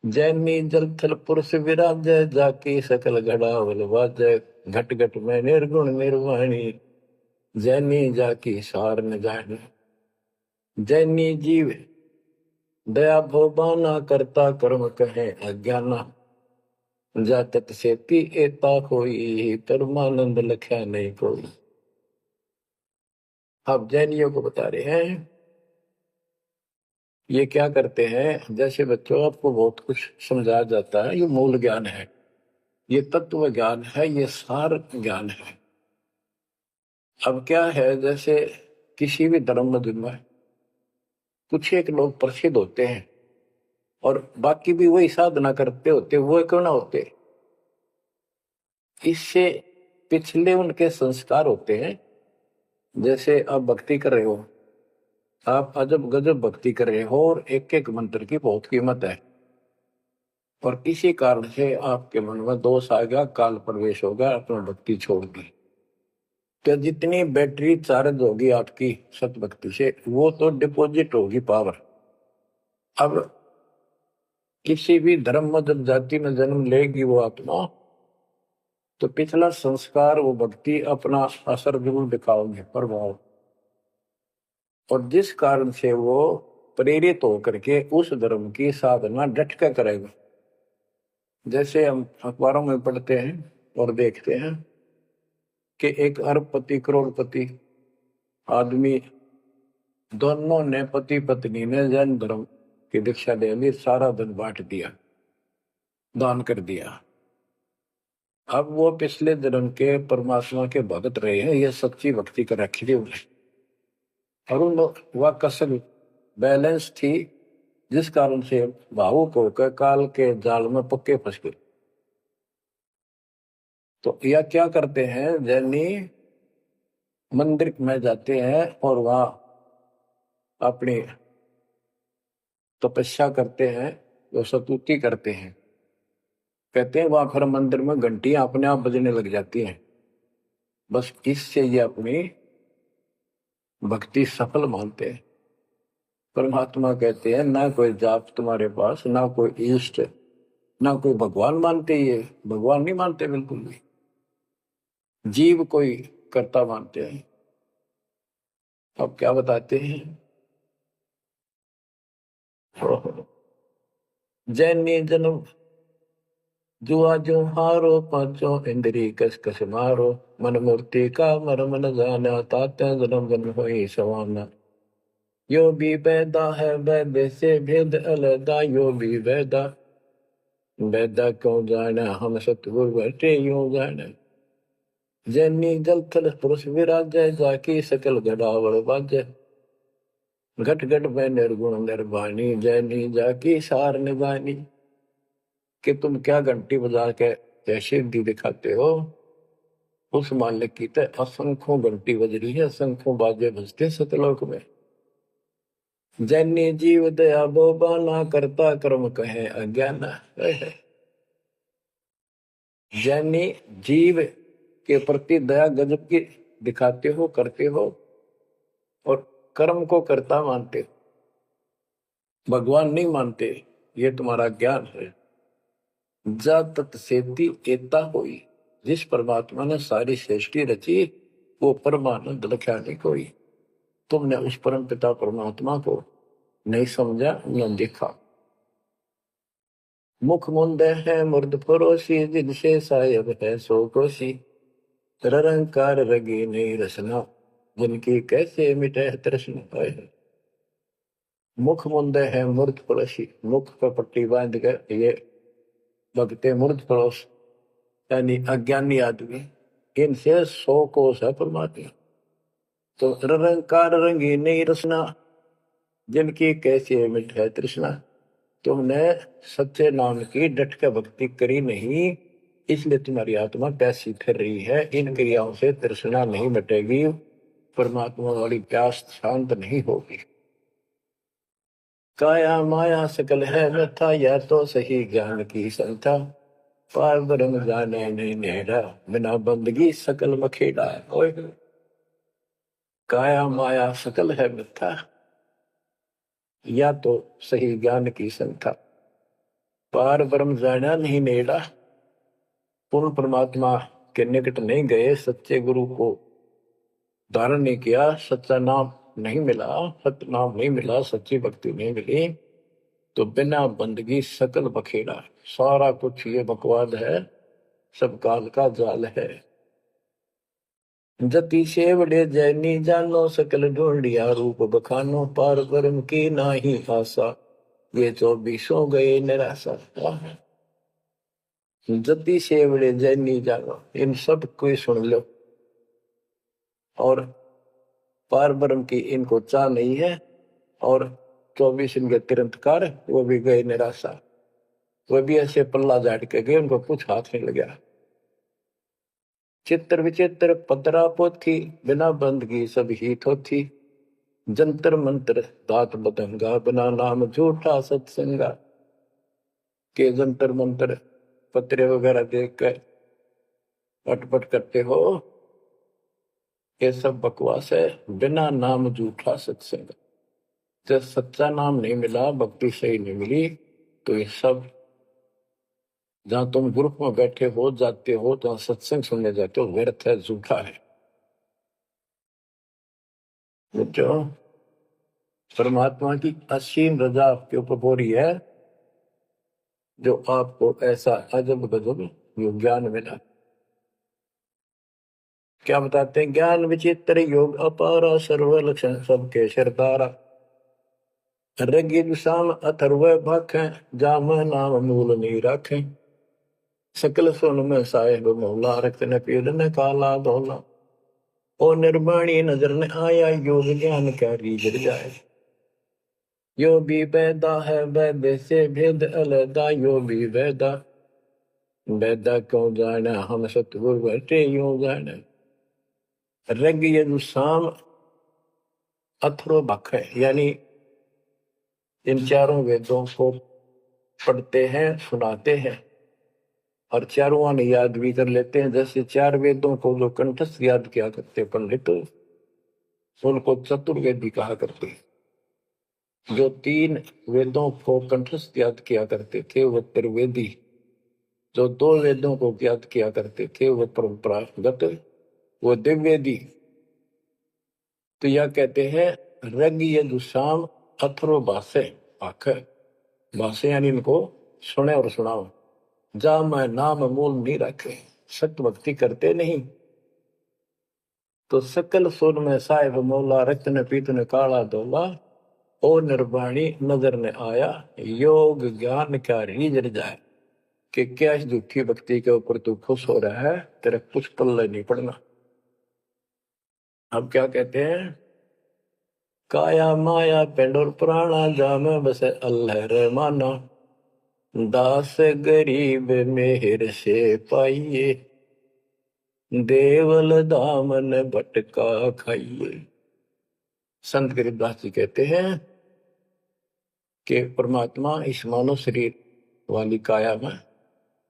जैनी जल थल पुरुष विराजय जाकी सकल घड़ावल वाजय घट घट में निर्गुण निर्वाणी जैनी जाकी सार न जानी। जैनी जीव दया भोबाना करता कर्म कहे अज्ञाना जातक सेती एता कोई परमानंद लख्या नहीं कोई। अब जैनियों को बता रहे हैं ये क्या करते हैं। जैसे बच्चों आपको बहुत कुछ समझाया जाता है, ये मूल ज्ञान है, ये तत्व ज्ञान है, ये सार ज्ञान है। अब क्या है, जैसे किसी भी धर्म मत में कुछ एक लोग प्रसिद्ध होते हैं और बाकी भी वही साधना करते होते, वो क्यों ना होते, इससे पिछले उनके संस्कार होते हैं। जैसे आप भक्ति कर रहे हो, आप अजब गजब भक्ति कर रहे हो और एक एक मंत्र की बहुत कीमत है, और किसी कारण से आपके मन में दोष आ गया, काल प्रवेश होगा, अपना भक्ति छोड़ दी, तो जितनी बैटरी चार्ज होगी आपकी सत भक्ति से वो तो डिपॉजिट होगी पावर। अब किसी भी धर्म में जब जाति में जन्म लेगी वो आत्मा, तो पिछला संस्कार वो भक्ति अपना असर जरूर दिखाओगे, प्रभाव, और जिस कारण से वो प्रेरित होकर के उस धर्म की साधना डट कर करेगा। जैसे हम अखबारों में पढ़ते हैं और देखते हैं कि एक अरबपति करोड़पति आदमी दोनों ने, पति पत्नी ने जैन धर्म की दीक्षा ले ली, सारा धन बांट दिया, दान कर दिया। अब वो पिछले जन्म के परमात्मा के भगत रहे हैं, ये सच्ची भक्ति कर रखी थी उन्हें, और उन वह कसल बैलेंस थी, जिस कारण से भावुक होकर काल के जाल में पक्के फंस गए। तो यह क्या करते हैं, जैनी मंदिर में जाते हैं और वहां अपनी तपस्या करते हैं, जो स्तुति करते हैं, कहते हैं वहां फिर मंदिर में घंटियां अपने आप बजने लग जाती हैं। बस इससे ये अपनी भक्ति सफल मानते हैं। परमात्मा कहते हैं ना कोई जाप तुम्हारे पास, ना कोई इष्ट, ना कोई भगवान मानते, ये भगवान नहीं मानते बिल्कुल भी, जीव कोई कर्ता मानते हैं। अब क्या बताते हैं, जैनी जन्म जुआ जो हारो पांचों इंद्री कस कस मारो मन मूर्ति का मरम न जाना तात्या जन्म जन्म होई सवाना। यो भी वैदा है वैद्य से भेद अलगा, यो भी वैदा वैदा क्यों जाना हम सतगुरु बैठे यूं जाना। जैनी जल थल पुरुष विराजय जाकी सकल घड़ावल बाजय घट घट में निर्गुण निर्वाणी जैनी जाकी सार निभानी। कि तुम क्या घंटी बजा के जैसे दी दिखाते हो, उस मालिक की तो असंख्यों घंटी बज रही है, असंख्यों बाजे बजते सतलोक में। जैनी जीव दया बोबाना करता कर्म कहे अज्ञान। जैनी जीव के प्रति दया गजब की दिखाते हो, करते हो, और कर्म को कर्ता मानते हो, भगवान नहीं मानते, ये तुम्हारा ज्ञान है। जा तत् सेती एता होई, जिस परमात्मा ने सारी सृष्टि रची वो परमानंद लख्या नहीं कोई। तुमने उस परम पिता परमात्मा को नहीं समझा, न देखा। मुख मुंदे है मुर्द परोसी, जिनसे सायब है सो कोसी रंकार रगी नहीं रसना, जिनकी कैसे मिटे तृष्णा है। मुख मुंदे है मूर्ध पड़ोसी, मुख पर पट्टी बांध कर ये भगते मूर्ध पड़ोस यानी अज्ञानी आदमी, इनसे 100 कोस है परमात्मा। तो रंकार रंगी नहीं रसना, जिनकी कैसी मिट है तृष्णा। तुमने सच्चे नाम की डट के भक्ति करी नहीं, इसलिए तुम्हारी आत्मा पैसी फिर रही है। इन क्रियाओं से तृष्णा नहीं मिटेगी, परमात्मा वाली प्यास शांत नहीं होगी। काया माया सकल है व्यथा, यह तो सही ज्ञान की संथा, पार ब्रह्म जाने नहीं नेड़ा, बिना बंदगी सकल मखेड़ा। ओए काया माया सकल है मिथ्या, या तो सही ज्ञान की संथा, पार ब्रह्म जाना नहीं नेड़ा, पूर्ण परमात्मा के निकट नहीं गए, सच्चे गुरु को धारण नहीं किया, सच्चा नाम नहीं मिला, सत्य नाम नहीं मिला, सच्ची भक्ति नहीं मिली, तो बिना बंदगी सकल बखेड़ा। सारा कुछ ये बकवाद है, सब काल का जाल है। जति सेवड़े जैनी जानो, सकल ढूंढिया रूप बखानो, पार ब्रह्म की नाही आशा, ये 24 गए निराशा। जति सेवड़े जैनी जानो, इन सब को सुन लो, और पार ब्रह्म की इनको चाह नहीं है, और 24 इनके तिरंतकार वो भी गए निराशा। वो भी ऐसे पल्ला झाड़ के गए, उनको कुछ हाथ नहीं लगा। चित्र विचित्र पतरा पोथी, बिना बंदगी सब ही थोथी, जंतर मंत्र दात बदंगा, बिना नाम झूठा सत्संगा। के जंतर मंत्र पत्रे वगैरह देख कर अटपट करते हो, ये सब बकवास है। बिना नाम झूठा सत्संग, जब सच्चा नाम नहीं मिला, भक्ति सही नहीं मिली, तो ये सब, जहां तुम ग्रुप में बैठे हो जाते हो, जहां सत्संग सुनने जाते हो, व्यर्थ है, झूठा है। जो परमात्मा की असीम रजा आपके ऊपर हो रही है, जो आपको ऐसा अजब गजब ज्ञान मिला। क्या बताते हैं? ज्ञान विचित्र योग अपारा, सर्व लक्षण सबके सरदारा, रगिसाम अथर्व भाखें, जाम नाम मूल नहीं राखें, सकल सुन में साहेब मौला, रक्त न पीड़ न काला धोला, ओ निर्वाणी नजर न आया, योग ज्ञान क्या रीझ जाए। यो भी वैदा है वैद से भेद अलदा, यो भी वैदा वैदा क्यों जाने, हम सतगुरु बैठे यूं जाने। रग यजुसाम अथर्व भाख है, यानी इन चारों वेदों को पढ़ते हैं, सुनाते हैं, और चारों आने याद भी कर लेते हैं। जैसे 4 वेदों को जो कंठस्थ याद किया करते पंडित, उनको चतुर्वेदी कहा करते। जो 3 वेदों को कंठस्थ याद किया करते थे वो त्रिवेदी, जो 2 वेदों को याद किया करते थे वो परंपरागत, वो दिव्यवेदी। तो यह कहते हैं रग यजुसाम अथर्व भाषे, आख भाषे यानी इनको सुने और सुनाओ। जा मैं नाम मूल नहीं रखे, सत्य भक्ति करते नहीं, तो सकल सुर में साहिब मौला, रक्त न पीत न काला धोला, ओ निर्वाणी नजर ने आया, योग ज्ञान क्या रीझ जाए। कि क्या इस दुखी भक्ति के ऊपर तू खुश हो रहा है, तेरा कुछ पल्ले नहीं पड़ना। हम क्या कहते हैं? काया माया पेंडोर पुराना, जामे बसे अल्लाह रहमाना, दास गरीब मेहर से पाइए, देवल दामन भटका खाइए। संत गरीबदास जी कहते हैं कि परमात्मा इस मानव शरीर वाली काया में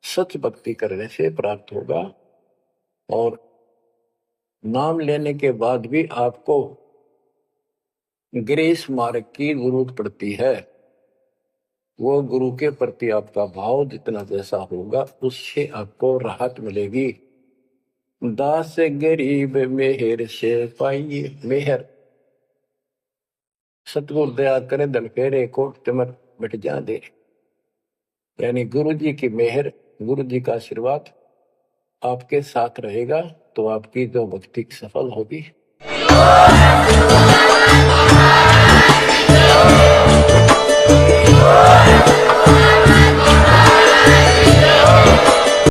सच भक्ति करने से प्राप्त होगा, और नाम लेने के बाद भी आपको ग्रेस मार्ग की जरूरत पड़ती है। वो गुरु के प्रति आपका भाव जितना जैसा होगा, उससे आपको राहत मिलेगी। दास गरीब मेहर से पाइए, मेहर सतगुरु दया करे, दल फेरे कोट तिमर मिट जा दे, यानी गुरु जी की मेहर, गुरु जी का आशीर्वाद आपके साथ रहेगा, तो आपकी जो भक्ति सफल होगी।